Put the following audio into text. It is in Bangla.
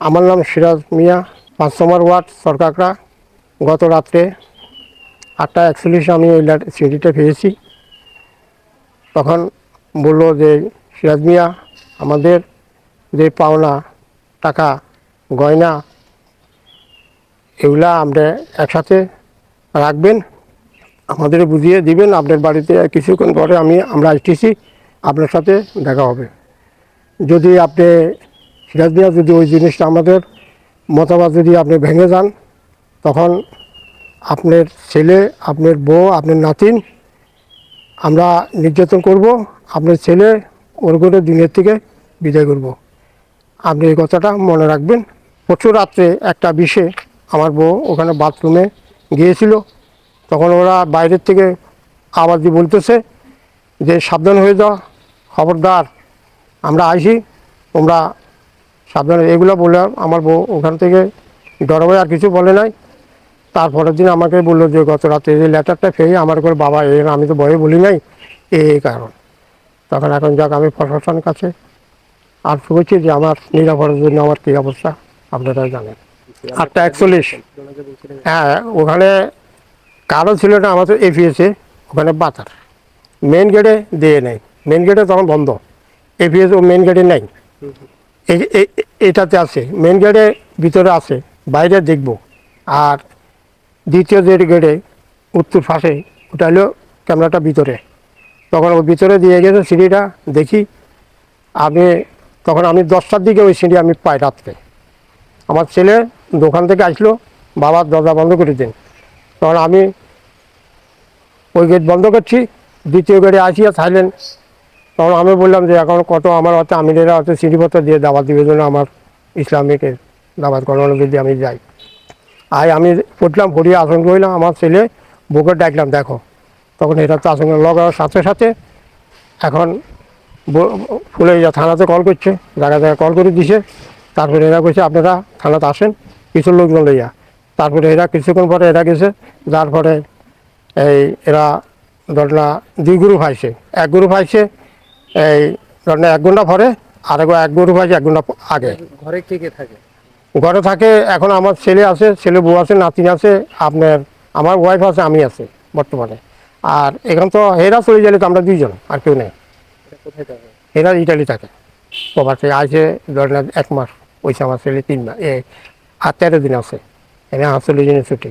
আমার নাম সিরাজ মিয়া, ৫ নম্বর ওয়ার্ড সরকাকড়া। গত রাত্রে 8টা 41 আমি ওই সিঁড়িটা পেয়েছি। তখন বলল যে সিরাজ মিয়া, আমাদের যে পাওনা টাকা গয়না এগুলা আপনি একসাথে রাখবেন, আমাদের বুঝিয়ে দিবেন। আপনার বাড়িতে কিছুক্ষণ পরে আমরা আসতেছি, আপনার সাথে দেখা হবে। যদি আপনি সিরাজ মিয়া, যদি ওই জিনিসটা আমাদের মতামত যদি আপনি ভেঙে যান, তখন আপনার ছেলে, আপনার বউ, আপনার নাতিন আমরা নির্যাতন করব। আপনার ছেলে ওর করে দুনিয়ার থেকে বিদায় করব। আপনি এই কথাটা মনে রাখবেন। প্রচুর রাত্রে 1টা 20-এ আমার বউ ওখানে বাথরুমে গিয়েছিল। তখন ওরা বাইরের থেকে আওয়াজ দিয়ে বলতেছে যে সাবধান হয়ে যাও, খবরদার, আমরা আইসি, তোমরা সাবধান। এগুলো বলে আমার বউ ওখান থেকে ডরাবে, আর কিছু বলে নাই। তারপরের দিন আমাকে বললো যে গত রাতে এই লেটারটা খেয়ে আমার করে বাবা আমি তো ভয়ে বলি নাই, এই কারণ। তখন এখন যাক, আমি প্রশাসনের কাছে আর শুনেছি যে আমার নিরাপদের জন্য আমার কী অবস্থা আপনারা জানেন। 8টা 41, হ্যাঁ, ওখানে কারো ছিল না, আমাদের এপিএসে ওখানে বাতার মেন গেটে দিয়ে নেই। মেন গেটে তখন বন্ধ, এপিএস ও মেন গেটে নেই। এটাতে আছে, মেন গেটে ভিতরে আছে, বাইরে দেখব। আর দ্বিতীয় যে গেটে উত্তর পাশে, ওটা হলো ক্যামেরাটা ভিতরে। তখন ওই ভিতরে দিয়ে গেছে সিঁড়িটা দেখি আমি। তখন আমি 10টার দিকে ওই সিঁড়ি আমি পাই রাত্রে। আমার ছেলে দোকান থেকে আসলো, বাবার দরজা বন্ধ করে দিন। তখন আমি ওই গেট বন্ধ করছি, দ্বিতীয় গেটে আসিয়া সাইলেন্ট। তখন আমি বললাম যে এখন কত আমার হচ্ছে আমিরেরা হচ্ছে সিঁড়িপত্র দিয়ে দাওয়াত দিবে জন্য আমার ইসলামিকের দাওয়াত করানো যদি আমি যাই। আমি পড়লাম, পড়িয়ে আসন করলাম, আমার ছেলে বুকে ডাকলাম, দেখো। তখন এটা তো আসন লাগার সাথে সাথে এখন ফুলে থানাতে কল করছে, জায়গায় জায়গায় কল করে দিছে। তারপরে এরা কইছে আপনারা থানাতে আসেন, কিছু লোকজন লইয়া। তারপরে এরা কিছুক্ষণ পরে এরা গেছে, যার পরে এরা ধরনা 2 গ্রুপ আইছে। 1 গ্রুপ আইছে এই ধরনা 1 ঘন্টা পরে, আর 1 গ্রুপ আইছে 1 ঘন্টা আগে। ঘরে কে কে থাকে? ঘরে থাকে এখন আমার ছেলে আছে, ছেলে বউ আছে, নাতিন আছে, আপনার আমার ওয়াইফ আছে, আমি আছে বর্তমানে। আর এখান তো এরা চলে গেলে তো আমরা 2জন, আর কেউ নেই। কোথায় থাকে? এরা ইটালি থাকে, প্রবাসে আছে ধরেন 1 মাস। ওইসে আমার ছেলে 3 মাস আর 13 দিন আছে, এখানে 48 দিনের ছুটি।